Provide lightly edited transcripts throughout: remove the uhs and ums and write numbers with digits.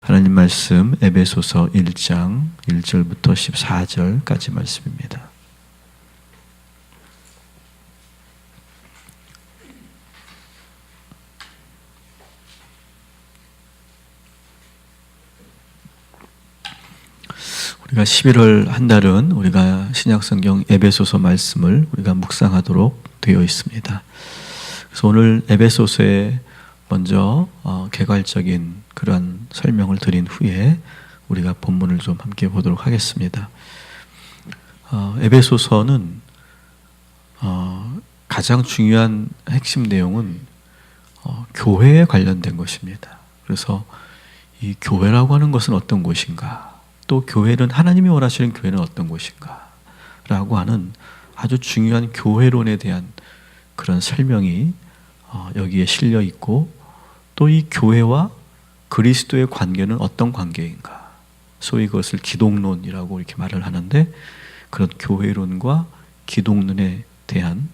하나님 말씀 에베소서 1장 1절부터 14절까지 말씀입니다. 우리가 11월 한 달은 우리가 신약성경 에베소서 말씀을 우리가 묵상하도록 되어 있습니다. 그래서 오늘 에베소서에 먼저 개괄적인 그런 설명을 드린 후에 우리가 본문을 좀 함께 보도록 하겠습니다. 에베소서는 가장 중요한 핵심 내용은 교회에 관련된 것입니다. 그래서 이 교회라고 하는 것은 어떤 곳인가, 또 교회는 하나님이 원하시는 교회는 어떤 곳인가 라고 하는 아주 중요한 교회론에 대한 그런 설명이 여기에 실려 있고, 또 이 교회와 그리스도의 관계는 어떤 관계인가, 소위 그것을 기독론이라고 이렇게 말을 하는데, 그런 교회론과 기독론에 대한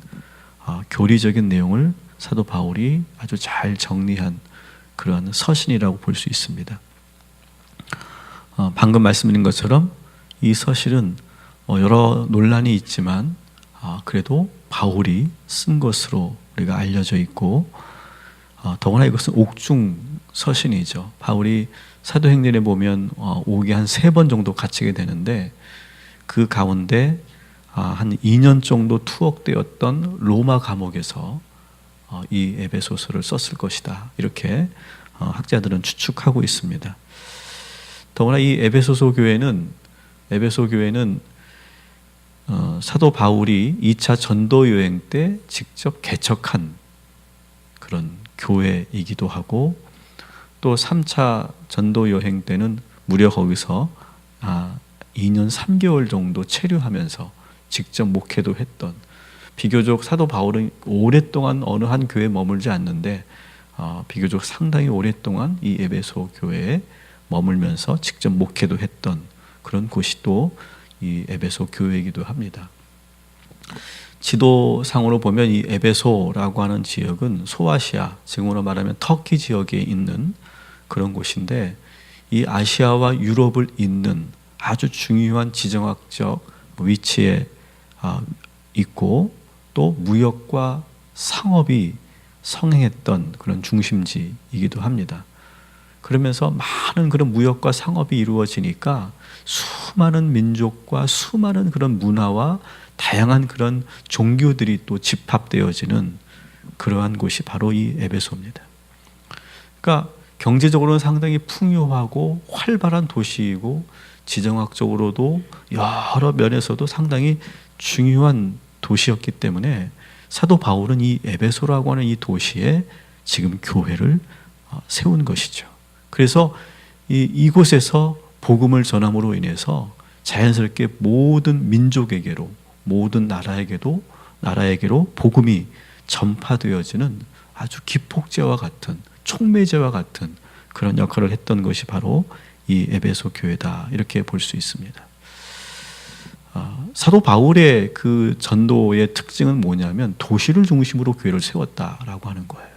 교리적인 내용을 사도 바울이 아주 잘 정리한 그런 서신이라고 볼 수 있습니다. 방금 말씀드린 것처럼 이 서신은 여러 논란이 있지만 그래도 바울이 쓴 것으로 우리가 알려져 있고, 더구나 이것은 옥중 서신이죠. 바울이 사도행전에 보면 옥에 한 3번 정도 갇히게 되는데, 그 가운데 한 2년 정도 투옥되었던 로마 감옥에서 이 에베소서를 썼을 것이다, 이렇게 학자들은 추측하고 있습니다. 더구나 이 에베소 교회는 사도 바울이 2차 전도 여행 때 직접 개척한 그런 교회이기도 하고, 또 3차 전도 여행 때는 무려 거기서 2년 3개월 정도 체류하면서 직접 목회도 했던, 비교적 사도 바울은 오랫동안 어느 한 교회에 머물지 않는데 비교적 상당히 오랫동안 이 에베소 교회에 머물면서 직접 목회도 했던 그런 곳이 또 이 에베소 교회이기도 합니다. 지도상으로 보면 이 에베소라고 하는 지역은 소아시아, 지금으로 말하면 터키 지역에 있는 그런 곳인데, 이 아시아와 유럽을 잇는 아주 중요한 지정학적 위치에 있고, 또 무역과 상업이 성행했던 그런 중심지이기도 합니다. 그러면서 많은 그런 무역과 상업이 이루어지니까 수많은 민족과 수많은 그런 문화와 다양한 그런 종교들이 또 집합되어지는 그러한 곳이 바로 이 에베소입니다. 그러니까 경제적으로는 상당히 풍요하고 활발한 도시이고, 지정학적으로도 여러 면에서도 상당히 중요한 도시였기 때문에 사도 바울은 이 에베소라고 하는 이 도시에 지금 교회를 세운 것이죠. 그래서 이곳에서 복음을 전함으로 인해서 자연스럽게 모든 민족에게로, 모든 나라에게로 복음이 전파되어지는 아주 기폭제와 같은, 촉매제와 같은 그런 역할을 했던 것이 바로 이 에베소 교회다, 이렇게 볼 수 있습니다. 사도 바울의 그 전도의 특징은 뭐냐면 도시를 중심으로 교회를 세웠다라고 하는 거예요.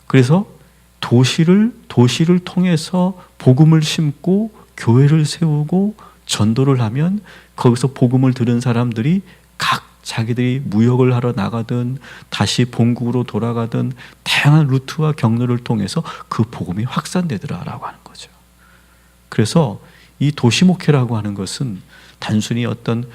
그래서 도시를 통해서 복음을 심고 교회를 세우고 전도를 하면, 거기서 복음을 들은 사람들이 각 자기들이 무역을 하러 나가든 다시 본국으로 돌아가든 다양한 루트와 경로를 통해서 그 복음이 확산되더라라고 하는 거죠. 그래서 이 도시 목회라고 하는 것은 단순히 어떤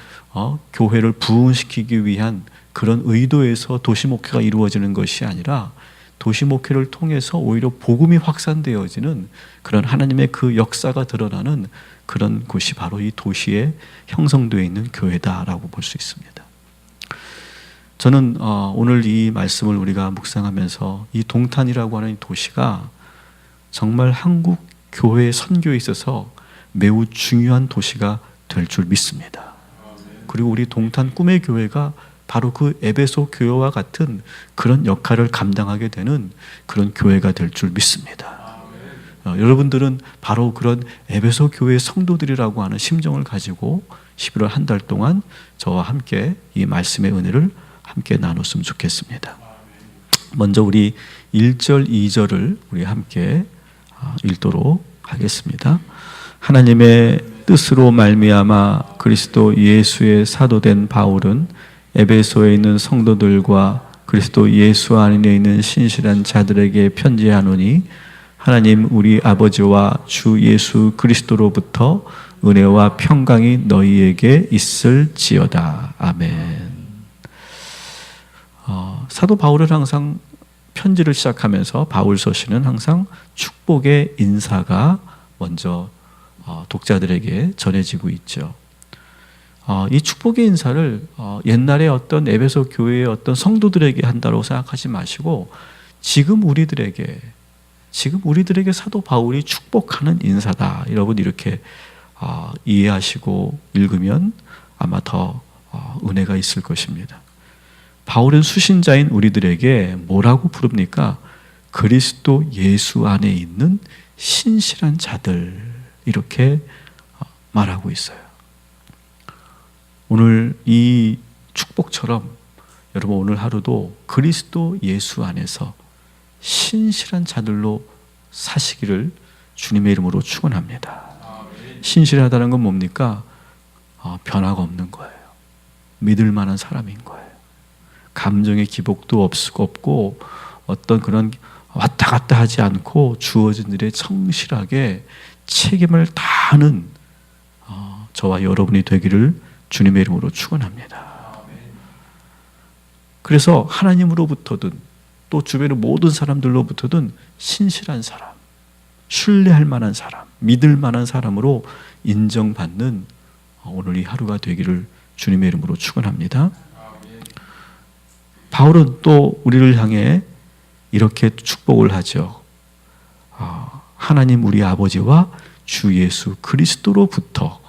교회를 부흥시키기 위한 그런 의도에서 도시 목회가 이루어지는 것이 아니라, 도시 목회를 통해서 오히려 복음이 확산되어지는 그런 하나님의 그 역사가 드러나는 그런 곳이 바로 이 도시에 형성되어 있는 교회다라고 볼 수 있습니다. 저는 오늘 이 말씀을 우리가 묵상하면서 이 동탄이라고 하는 이 도시가 정말 한국 교회의 선교에 있어서 매우 중요한 도시가 될 줄 믿습니다. 그리고 우리 동탄 꿈의 교회가 바로 그 에베소 교회와 같은 그런 역할을 감당하게 되는 그런 교회가 될 줄 믿습니다. 여러분들은 바로 그런 에베소 교회의 성도들이라고 하는 심정을 가지고 11월 한 달 동안 저와 함께 이 말씀의 은혜를 함께 나눴으면 좋겠습니다. 먼저 우리 1절, 2절을 우리 함께 읽도록 하겠습니다. 하나님의 뜻으로 말미암아 그리스도 예수의 사도된 바울은 에베소에 있는 성도들과 그리스도 예수 안에 있는 신실한 자들에게 편지하노니 하나님 우리 아버지와 주 예수 그리스도로부터 은혜와 평강이 너희에게 있을지어다. 아멘. 사도 바울은 항상 편지를 시작하면서 바울서신은 항상 축복의 인사가 먼저 독자들에게 전해지고 있죠. 이 축복의 인사를 옛날에 어떤 에베소 교회의 어떤 성도들에게 한다고 생각하지 마시고 지금 우리들에게 사도 바울이 축복하는 인사다. 여러분 이렇게 이해하시고 읽으면 아마 더 은혜가 있을 것입니다. 바울은 수신자인 우리들에게 뭐라고 부릅니까? 그리스도 예수 안에 있는 신실한 자들 이렇게 말하고 있어요. 오늘 이 축복처럼 여러분 오늘 하루도 그리스도 예수 안에서 신실한 자들로 사시기를 주님의 이름으로 축원합니다. 신실하다는 건 뭡니까? 변화가 없는 거예요. 믿을 만한 사람인 거예요. 감정의 기복도 없고 어떤 그런 왔다 갔다 하지 않고 주어진 일에 성실하게 책임을 다하는 저와 여러분이 되기를 주님의 이름으로 축원합니다. 그래서 하나님으로부터든 또 주변의 모든 사람들로부터든 신실한 사람, 신뢰할 만한 사람, 믿을 만한 사람으로 인정받는 오늘 이 하루가 되기를 주님의 이름으로 축원합니다. 바울은 또 우리를 향해 이렇게 축복을 하죠. 하나님 우리 아버지와 주 예수 그리스도로부터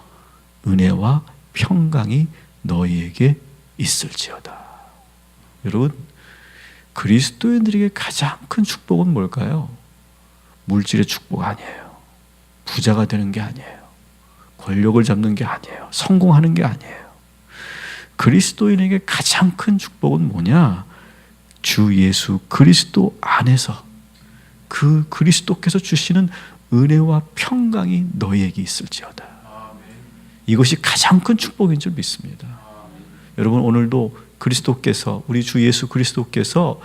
은혜와 평강이 너희에게 있을지어다. 여러분, 그리스도인들에게 가장 큰 축복은 뭘까요? 물질의 축복 아니에요. 부자가 되는 게 아니에요. 권력을 잡는 게 아니에요. 성공하는 게 아니에요. 그리스도인에게 가장 큰 축복은 뭐냐? 주 예수 그리스도 안에서 그 그리스도께서 주시는 은혜와 평강이 너희에게 있을지어다. 이것이 가장 큰 축복인 줄 믿습니다. 여러분 오늘도 그리스도께서 우리 주 예수 그리스도께서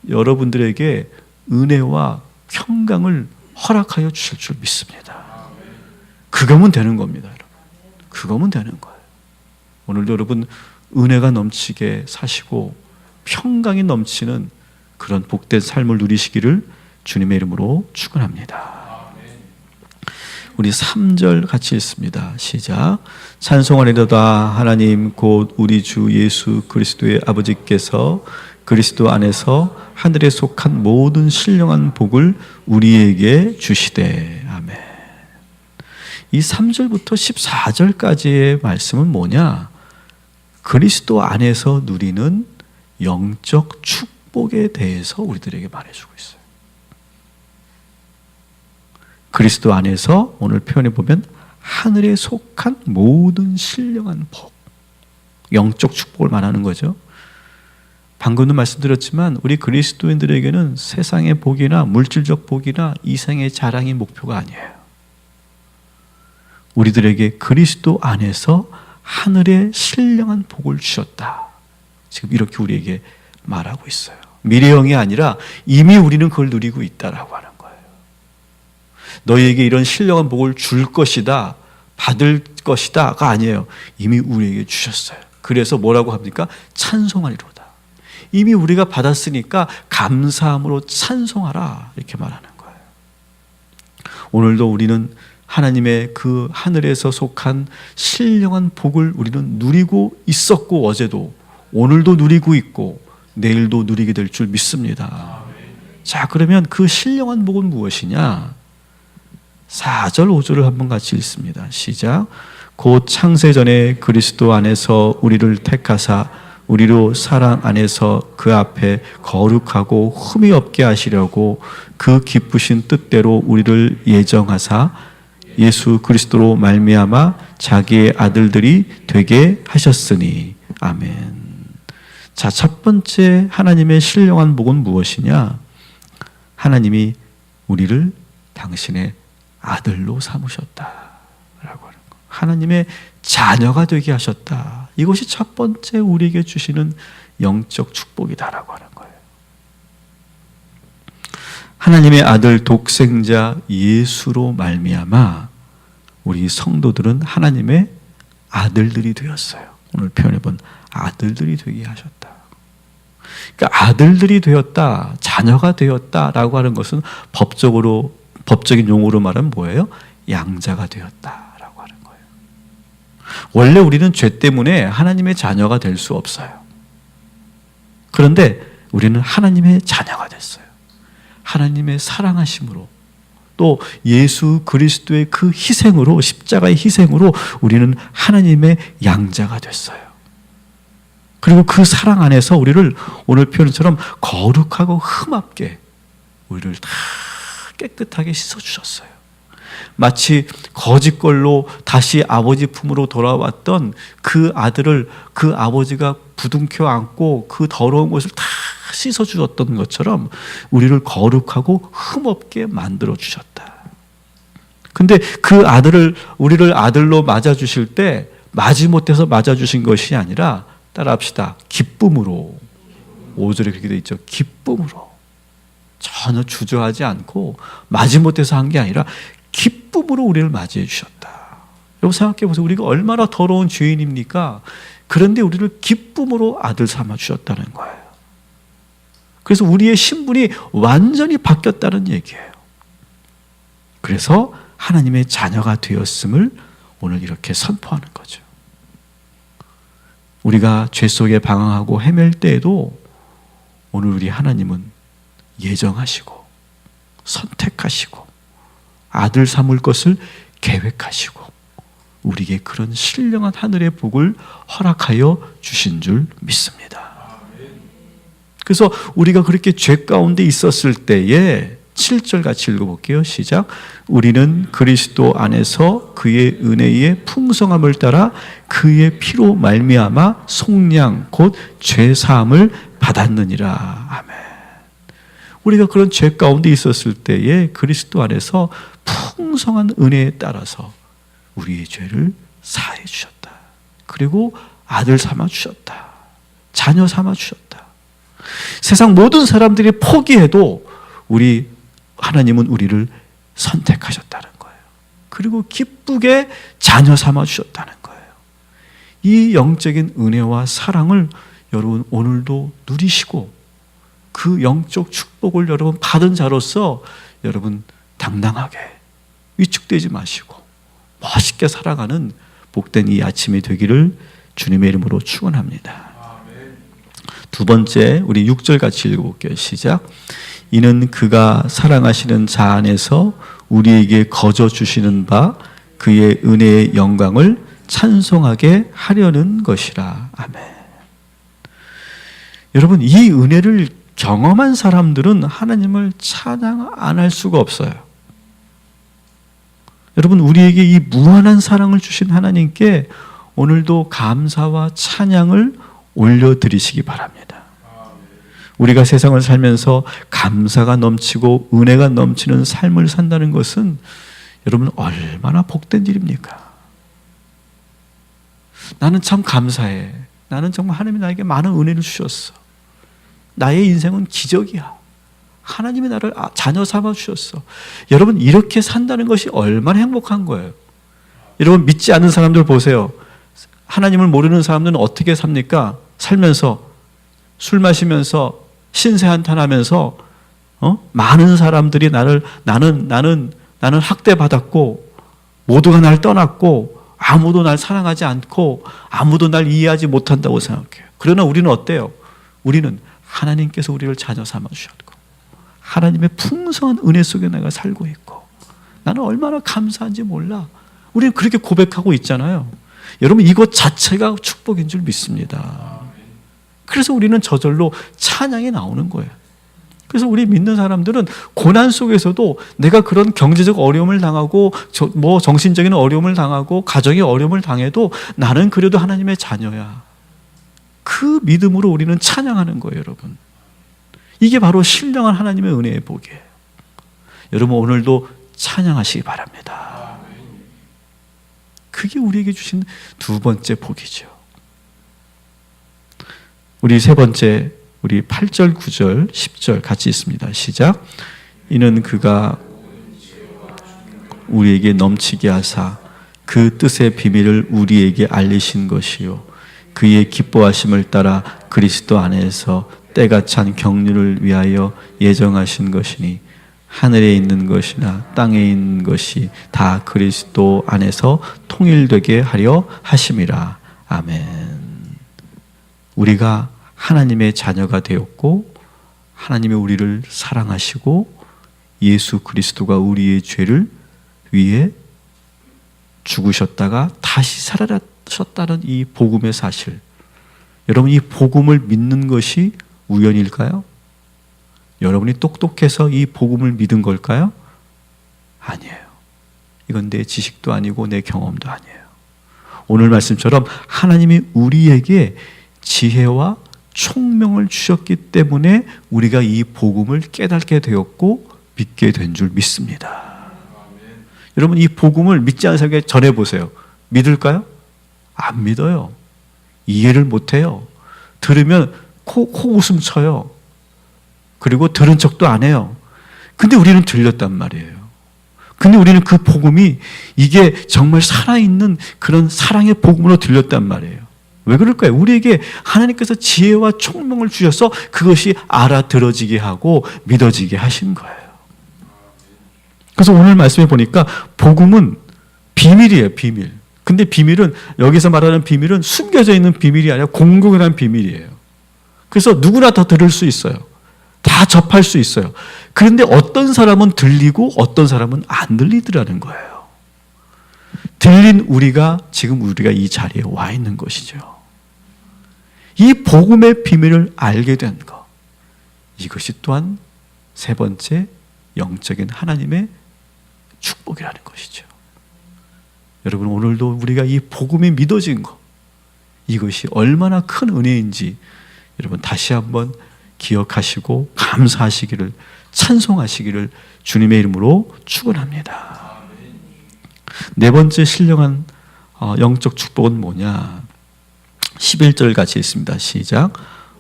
여러분들에게 은혜와 평강을 허락하여 주실 줄 믿습니다. 그거면 되는 겁니다. 여러분. 그거면 되는 거예요. 오늘도 여러분 은혜가 넘치게 사시고 평강이 넘치는 그런 복된 삶을 누리시기를 주님의 이름으로 축원합니다. 우리 3절 같이 읽습니다. 시작. 찬송하리로다 하나님 곧 우리 주 예수 그리스도의 아버지께서 그리스도 안에서 하늘에 속한 모든 신령한 복을 우리에게 주시되. 아멘. 이 3절부터 14절까지의 말씀은 뭐냐? 그리스도 안에서 누리는 영적 축복에 대해서 우리들에게 말해주고 있어요. 그리스도 안에서 오늘 표현해 보면 하늘에 속한 모든 신령한 복, 영적 축복을 말하는 거죠. 방금도 말씀드렸지만 우리 그리스도인들에게는 세상의 복이나 물질적 복이나 이생의 자랑이 목표가 아니에요. 우리들에게 그리스도 안에서 하늘의 신령한 복을 주셨다. 지금 이렇게 우리에게 말하고 있어요. 미래형이 아니라 이미 우리는 그걸 누리고 있다라고 하는 거예요. 너희에게 이런 신령한 복을 줄 것이다, 받을 것이다가 아니에요. 이미 우리에게 주셨어요. 그래서 뭐라고 합니까? 찬송하리로다. 이미 우리가 받았으니까 감사함으로 찬송하라 이렇게 말하는 거예요. 오늘도 우리는 하나님의 그 하늘에서 속한 신령한 복을 우리는 누리고 있었고 어제도 오늘도 누리고 있고 내일도 누리게 될 줄 믿습니다. 자, 그러면 그 신령한 복은 무엇이냐? 4절 5절을 한번 같이 읽습니다. 시작. 곧 창세전에 그리스도 안에서 우리를 택하사 우리로 사랑 안에서 그 앞에 거룩하고 흠이 없게 하시려고 그 기쁘신 뜻대로 우리를 예정하사 예수 그리스도로 말미암아 자기의 아들들이 되게 하셨으니. 아멘. 자, 첫 번째 하나님의 신령한 복은 무엇이냐? 하나님이 우리를 당신의 아들로 삼으셨다라고 하는 거. 하나님의 자녀가 되게 하셨다. 이것이 첫 번째 우리에게 주시는 영적 축복이다라고 하는 거예요. 하나님의 아들 독생자 예수로 말미암아 우리 성도들은 하나님의 아들들이 되었어요. 오늘 표현해본 아들들이 되게 하셨다. 그러니까 아들들이 되었다, 자녀가 되었다라고 하는 것은 법적인 용어로 말하면 뭐예요? 양자가 되었다라고 하는 거예요. 원래 우리는 죄 때문에 하나님의 자녀가 될 수 없어요. 그런데 우리는 하나님의 자녀가 됐어요. 하나님의 사랑하심으로, 또 예수 그리스도의 그 희생으로, 십자가의 희생으로 우리는 하나님의 양자가 됐어요. 그리고 그 사랑 안에서 우리를 오늘 표현처럼 거룩하고 흠없게 우리를 다 깨끗하게 씻어주셨어요. 마치 거짓걸로 다시 아버지 품으로 돌아왔던 그 아들을 그 아버지가 부둥켜 안고 그 더러운 것을 다 씻어주었던 것처럼 우리를 거룩하고 흠없게 만들어주셨다. 근데 그 우리를 아들로 맞아주실 때 마지못해서 맞아주신 것이 아니라, 따라합시다, 기쁨으로. 5절에 그렇게 되어 있죠. 기쁨으로. 전혀 주저하지 않고 마지못해서 한 게 아니라 기쁨으로 우리를 맞이해 주셨다. 여러분 생각해 보세요. 우리가 얼마나 더러운 죄인입니까? 그런데 우리를 기쁨으로 아들 삼아 주셨다는 거예요. 그래서 우리의 신분이 완전히 바뀌었다는 얘기예요. 그래서 하나님의 자녀가 되었음을 오늘 이렇게 선포하는 거죠. 우리가 죄 속에 방황하고 헤맬 때에도 오늘 우리 하나님은 예정하시고 선택하시고 아들 삼을 것을 계획하시고 우리에게 그런 신령한 하늘의 복을 허락하여 주신 줄 믿습니다. 그래서 우리가 그렇게 죄 가운데 있었을 때에 7절 같이 읽어볼게요. 시작. 우리는 그리스도 안에서 그의 은혜의 풍성함을 따라 그의 피로 말미암아 속량 곧 죄사함을 받았느니라. 아멘. 우리가 그런 죄 가운데 있었을 때에 그리스도 안에서 풍성한 은혜에 따라서 우리의 죄를 사해 주셨다. 그리고 아들 삼아 주셨다. 자녀 삼아 주셨다. 세상 모든 사람들이 포기해도 우리 하나님은 우리를 선택하셨다는 거예요. 그리고 기쁘게 자녀 삼아 주셨다는 거예요. 이 영적인 은혜와 사랑을 여러분 오늘도 누리시고 그 영적 축복을 여러분 받은 자로서 여러분 당당하게 위축되지 마시고 멋있게 살아가는 복된 이 아침이 되기를 주님의 이름으로 축원합니다. 두 번째, 우리 6절 같이 읽어볼게요. 시작. 이는 그가 사랑하시는 자 안에서 우리에게 거저 주시는 바 그의 은혜의 영광을 찬송하게 하려는 것이라. 아멘. 여러분, 이 은혜를 경험한 사람들은 하나님을 찬양 안 할 수가 없어요. 여러분, 우리에게 이 무한한 사랑을 주신 하나님께 오늘도 감사와 찬양을 올려드리시기 바랍니다. 우리가 세상을 살면서 감사가 넘치고 은혜가 넘치는 삶을 산다는 것은 여러분 얼마나 복된 일입니까? 나는 참 감사해. 나는 정말 하나님이 나에게 많은 은혜를 주셨어. 나의 인생은 기적이야. 하나님이 나를 자녀 삼아 주셨어. 여러분 이렇게 산다는 것이 얼마나 행복한 거예요. 여러분 믿지 않는 사람들 보세요. 하나님을 모르는 사람들은 어떻게 삽니까? 살면서 술 마시면서 신세한탄하면서 많은 사람들이 나는 학대받았고 모두가 날 떠났고 아무도 날 사랑하지 않고 아무도 날 이해하지 못한다고 생각해요. 그러나 우리는 어때요? 우리는 하나님께서 우리를 자녀 삼아 주셨고 하나님의 풍성한 은혜 속에 내가 살고 있고 나는 얼마나 감사한지 몰라. 우리는 그렇게 고백하고 있잖아요. 여러분 이것 자체가 축복인 줄 믿습니다. 그래서 우리는 저절로 찬양이 나오는 거예요. 그래서 우리 믿는 사람들은 고난 속에서도 내가 그런 경제적 어려움을 당하고 정신적인 어려움을 당하고 가정의 어려움을 당해도 나는 그래도 하나님의 자녀야. 그 믿음으로 우리는 찬양하는 거예요, 여러분. 이게 바로 신령한 하나님의 은혜의 복이에요. 여러분 오늘도 찬양하시기 바랍니다. 그게 우리에게 주신 두 번째 복이죠. 우리 세 번째, 우리 8절, 9절, 10절 같이 있습니다. 시작. 이는 그가 우리에게 넘치게 하사 그 뜻의 비밀을 우리에게 알리신 것이요 그의 기뻐하심을 따라 그리스도 안에서 때가 찬 경륜을 위하여 예정하신 것이니 하늘에 있는 것이나 땅에 있는 것이 다 그리스도 안에서 통일되게 하려 하심이라. 아멘. 우리가 하나님의 자녀가 되었고 하나님이 우리를 사랑하시고 예수 그리스도가 우리의 죄를 위해 죽으셨다가 다시 살아나셨다는 이 복음의 사실, 여러분 이 복음을 믿는 것이 우연일까요? 여러분이 똑똑해서 이 복음을 믿은 걸까요? 아니에요. 이건 내 지식도 아니고 내 경험도 아니에요. 오늘 말씀처럼 하나님이 우리에게 지혜와 총명을 주셨기 때문에 우리가 이 복음을 깨닫게 되었고 믿게 된 줄 믿습니다. 여러분 이 복음을 믿지 않은 사람에게 전해보세요. 믿을까요? 안 믿어요. 이해를 못해요. 들으면 코 웃음 쳐요. 그리고 들은 척도 안 해요. 근데 우리는 들렸단 말이에요. 근데 우리는 그 복음이 이게 정말 살아있는 그런 사랑의 복음으로 들렸단 말이에요. 왜 그럴까요? 우리에게 하나님께서 지혜와 총명을 주셔서 그것이 알아들어지게 하고 믿어지게 하신 거예요. 그래서 오늘 말씀해 보니까 복음은 비밀이에요, 비밀. 근데 비밀은, 여기서 말하는 비밀은 숨겨져 있는 비밀이 아니라 공공연한 비밀이에요. 그래서 누구나 다 들을 수 있어요. 다 접할 수 있어요. 그런데 어떤 사람은 들리고 어떤 사람은 안 들리더라는 거예요. 들린 우리가 지금 우리가 이 자리에 와 있는 것이죠. 이 복음의 비밀을 알게 된 것, 이것이 또한 세 번째 영적인 하나님의 축복이라는 것이죠. 여러분 오늘도 우리가 이 복음이 믿어진 것, 이것이 얼마나 큰 은혜인지 여러분 다시 한번 기억하시고 감사하시기를, 찬송하시기를 주님의 이름으로 축원합니다. 네 번째 신령한 영적 축복은 뭐냐? 11절 같이 있습니다. 시작.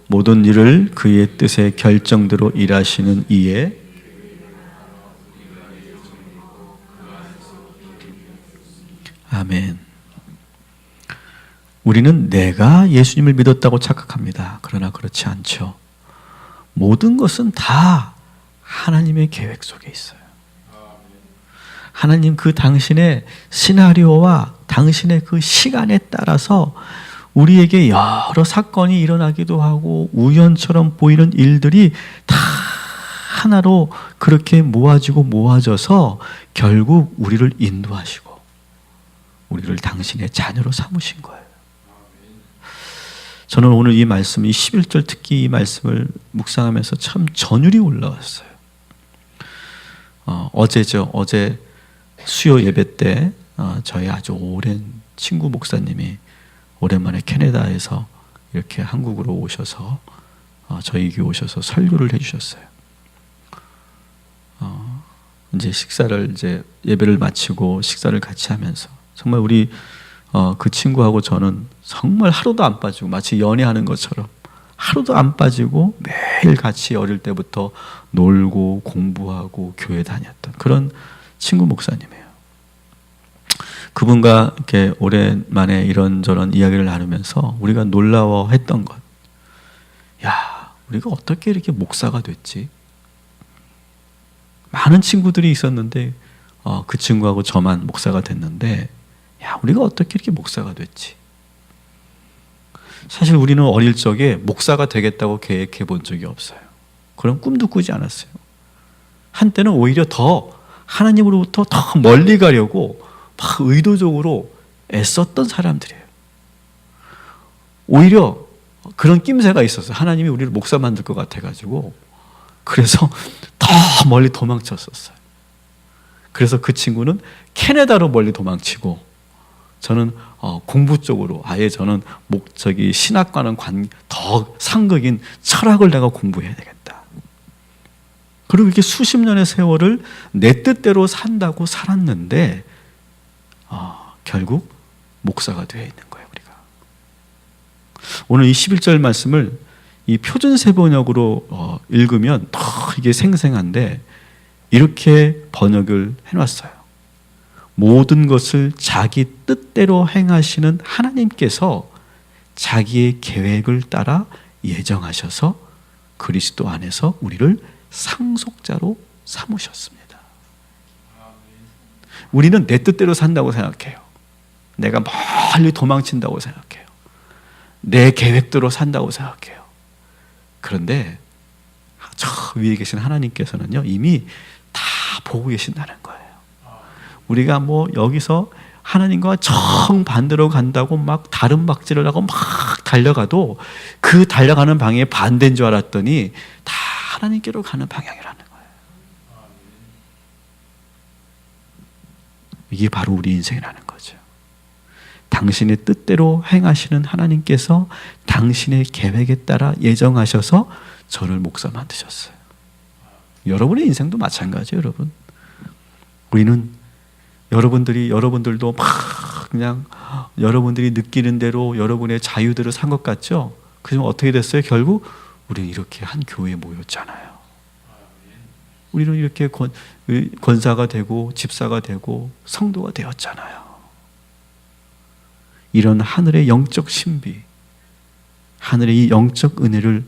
모든 일을 그의 뜻의 결정대로 일하시는 이에 아멘. 우리는 내가 예수님을 믿었다고 착각합니다. 그러나 그렇지 않죠. 모든 것은 다 하나님의 계획 속에 있어요. 하나님 그 당신의 시나리오와 당신의 그 시간에 따라서 우리에게 여러 사건이 일어나기도 하고 우연처럼 보이는 일들이 다 하나로 그렇게 모아져서 결국 우리를 인도하시고 우리를 당신의 자녀로 삼으신 거예요. 저는 오늘 이 말씀, 이 11절 특히 이 말씀을 묵상하면서 참 전율이 올라왔어요. 어제 수요 예배 때 저희 아주 오랜 친구 목사님이 오랜만에 캐나다에서 이렇게 한국으로 오셔서 저희 교회 오셔서 설교를 해주셨어요. 이제 예배를 마치고 식사를 같이 하면서 정말 우리 그 친구하고 저는 정말 하루도 안 빠지고 마치 연애하는 것처럼 하루도 안 빠지고 매일 같이 어릴 때부터 놀고 공부하고 교회 다녔던 그런 친구 목사님이에요. 그분과 이렇게 오랜만에 이런저런 이야기를 나누면서 우리가 놀라워했던 것, 야, 우리가 어떻게 이렇게 목사가 됐지? 많은 친구들이 있었는데 그 친구하고 저만 목사가 됐는데, 야, 우리가 어떻게 이렇게 목사가 됐지? 사실 우리는 어릴 적에 목사가 되겠다고 계획해 본 적이 없어요. 그런 꿈도 꾸지 않았어요. 한때는 오히려 더 하나님으로부터 더 멀리 가려고 막 의도적으로 애썼던 사람들이에요. 오히려 그런 낌새가 있었어요. 하나님이 우리를 목사 만들 것 같아가지고 그래서 더 멀리 도망쳤었어요. 그래서 그 친구는 캐나다로 멀리 도망치고 저는 공부 쪽으로 아예 저는 신학과는 더 상극인 철학을 내가 공부해야 되겠다. 그리고 이렇게 수십 년의 세월을 내 뜻대로 산다고 살았는데 결국 목사가 되어 있는 거예요. 우리가 오늘 이 11절 말씀을 이 표준세 번역으로 읽으면 더 이게 생생한데 이렇게 번역을 해놨어요. 모든 것을 자기 뜻대로 행하시는 하나님께서 자기의 계획을 따라 예정하셔서 그리스도 안에서 우리를 상속자로 삼으셨습니다. 우리는 내 뜻대로 산다고 생각해요. 내가 멀리 도망친다고 생각해요. 내 계획대로 산다고 생각해요. 그런데 저 위에 계신 하나님께서는요, 이미 다 보고 계신다는 거예요. 우리가 뭐 여기서 하나님과 정반대로 간다고 막 다른 박질을 하고 막 달려가도 그 달려가는 방향이 반대인 줄 알았더니 다 하나님께로 가는 방향이라는 거예요. 이게 바로 우리 인생이라는 거죠. 당신의 뜻대로 행하시는 하나님께서 당신의 계획에 따라 예정하셔서 저를 목사 만드셨어요. 여러분의 인생도 마찬가지예요, 여러분. 우리는 여러분들도 막 그냥 여러분들이 느끼는 대로 여러분의 자유대로 산 것 같죠? 그럼 어떻게 됐어요? 결국 우리는 이렇게 한 교회에 모였잖아요. 우리는 이렇게 권사가 되고 집사가 되고 성도가 되었잖아요. 이런 하늘의 영적 신비, 하늘의 이 영적 은혜를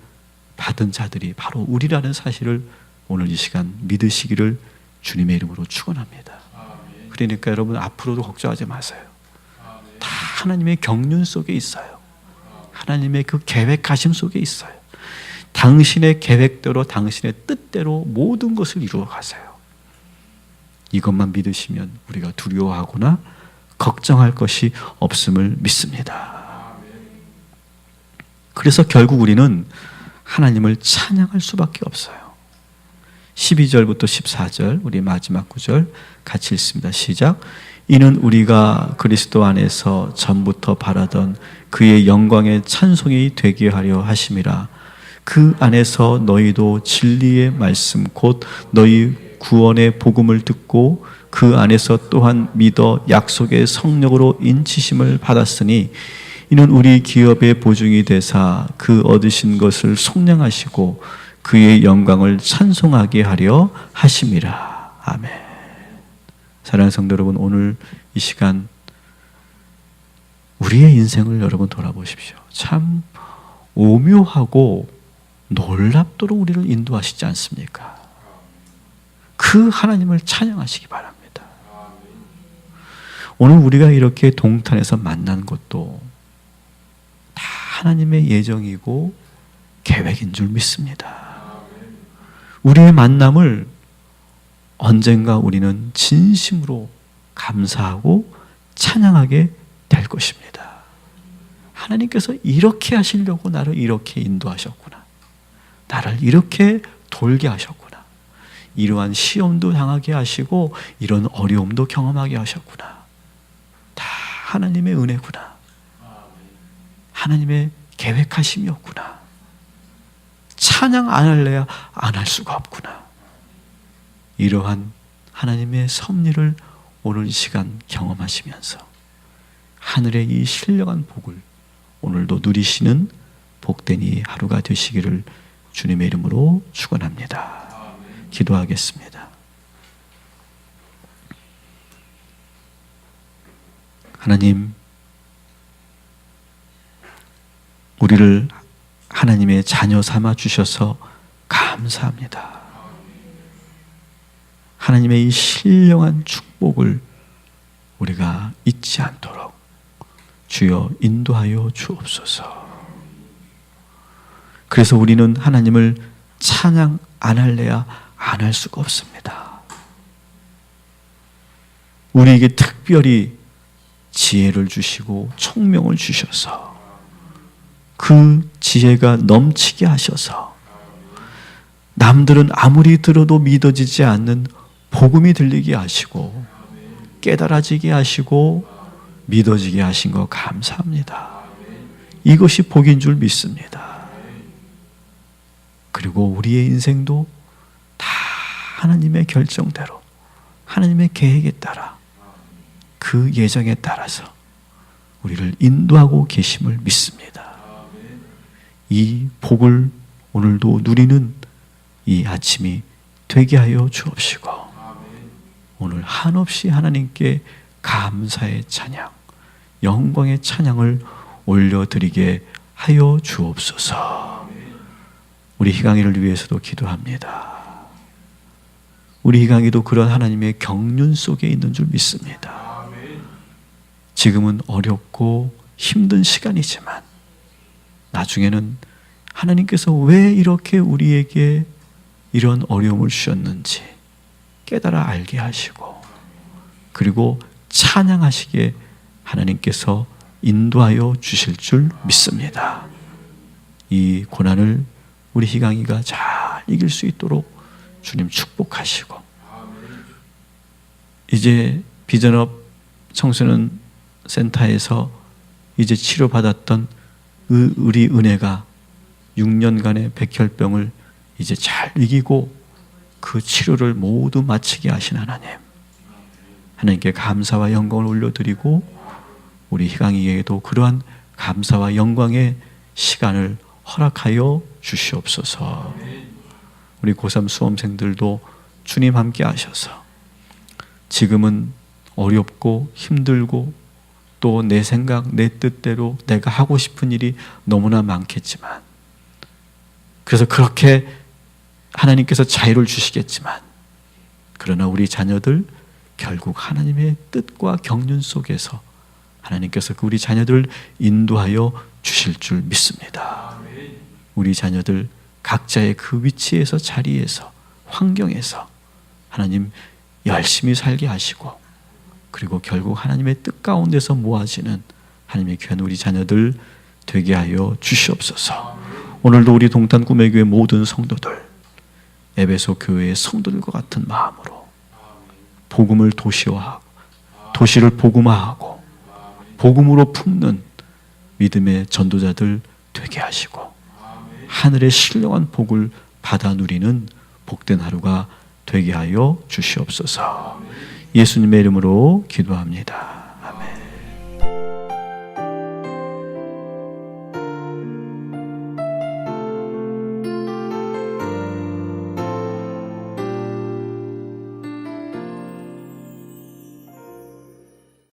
받은 자들이 바로 우리라는 사실을 오늘 이 시간 믿으시기를 주님의 이름으로 축원합니다. 그러니까 여러분 앞으로도 걱정하지 마세요. 다 하나님의 경륜 속에 있어요. 하나님의 그 계획하심 속에 있어요. 당신의 계획대로 당신의 뜻대로 모든 것을 이루어 가세요. 이것만 믿으시면 우리가 두려워하거나 걱정할 것이 없음을 믿습니다. 그래서 결국 우리는 하나님을 찬양할 수밖에 없어요. 12절부터 14절 우리 마지막 구절 같이 읽습니다. 시작. 이는 우리가 그리스도 안에서 전부터 바라던 그의 영광의 찬송이 되게 하려 하심이라. 그 안에서 너희도 진리의 말씀 곧 너희 구원의 복음을 듣고 그 안에서 또한 믿어 약속의 성령으로 인치심을 받았으니 이는 우리 기업의 보증이 되사 그 얻으신 것을 속량하시고 그의 영광을 찬송하게 하려 하심이라. 아멘. 사랑하는 성도 여러분, 오늘 이 시간 우리의 인생을 여러분 돌아보십시오. 참 오묘하고 놀랍도록 우리를 인도하시지 않습니까? 그 하나님을 찬양하시기 바랍니다. 오늘 우리가 이렇게 동탄에서 만난 것도 다 하나님의 예정이고 계획인 줄 믿습니다. 우리의 만남을 언젠가 우리는 진심으로 감사하고 찬양하게 될 것입니다. 하나님께서 이렇게 하시려고 나를 이렇게 인도하셨구나. 나를 이렇게 돌게 하셨구나. 이러한 시험도 당하게 하시고 이런 어려움도 경험하게 하셨구나. 다 하나님의 은혜구나. 하나님의 계획하심이었구나. 찬양 안 할래야 안 할 수가 없구나. 이러한 하나님의 섭리를 오늘 이 시간 경험하시면서 하늘의 이 신령한 복을 오늘도 누리시는 복된 이 하루가 되시기를 주님의 이름으로 축원합니다. 기도하겠습니다. 하나님, 우리를 하나님의 자녀 삼아 주셔서 감사합니다. 하나님의 이 신령한 축복을 우리가 잊지 않도록 주여 인도하여 주옵소서. 그래서 우리는 하나님을 찬양 안 할래야 안 할 수가 없습니다. 우리에게 특별히 지혜를 주시고 총명을 주셔서 그 지혜가 넘치게 하셔서 남들은 아무리 들어도 믿어지지 않는 복음이 들리게 하시고 깨달아지게 하시고 믿어지게 하신 거 감사합니다. 이것이 복인 줄 믿습니다. 그리고 우리의 인생도 다 하나님의 결정대로, 하나님의 계획에 따라, 그 예정에 따라서 우리를 인도하고 계심을 믿습니다. 이 복을 오늘도 누리는 이 아침이 되게 하여 주옵시고, 오늘 한없이 하나님께 감사의 찬양, 영광의 찬양을 올려드리게 하여 주옵소서. 우리 희강이를 위해서도 기도합니다. 우리 희강이도 그런 하나님의 경륜 속에 있는 줄 믿습니다. 지금은 어렵고 힘든 시간이지만 나중에는 하나님께서 왜 이렇게 우리에게 이런 어려움을 주셨는지 깨달아 알게 하시고, 그리고 찬양하시게 하나님께서 인도하여 주실 줄 믿습니다. 이 고난을 우리 희강이가 잘 이길 수 있도록 주님 축복하시고, 이제 비전업 청소년 센터에서 이제 치료받았던 우리 은혜가 6년간의 백혈병을 이제 잘 이기고 그 치료를 모두 마치게 하신 하나님, 하나님께 감사와 영광을 올려드리고 우리 희강이에게도 그러한 감사와 영광의 시간을 허락하여 주시옵소서. 우리 고3 수험생들도 주님 함께 하셔서 지금은 어렵고 힘들고 또 내 생각, 내 뜻대로 내가 하고 싶은 일이 너무나 많겠지만, 그래서 그렇게 하나님께서 자유를 주시겠지만, 그러나 우리 자녀들 결국 하나님의 뜻과 경륜 속에서 하나님께서 우리 자녀들을 인도하여 주실 줄 믿습니다. 우리 자녀들 각자의 그 위치에서, 자리에서, 환경에서 하나님 열심히 살게 하시고, 그리고 결국 하나님의 뜻 가운데서 모아지는 하나님의 귀한 우리 자녀들 되게 하여 주시옵소서. 오늘도 우리 동탄 꿈의 교회 모든 성도들, 에베소 교회의 성도들과 같은 마음으로 복음을 도시화하고, 도시를 복음화하고 복음으로 품는 믿음의 전도자들 되게 하시고, 하늘의 신령한 복을 받아 누리는 복된 하루가 되게 하여 주시옵소서. 예수님의 이름으로 기도합니다.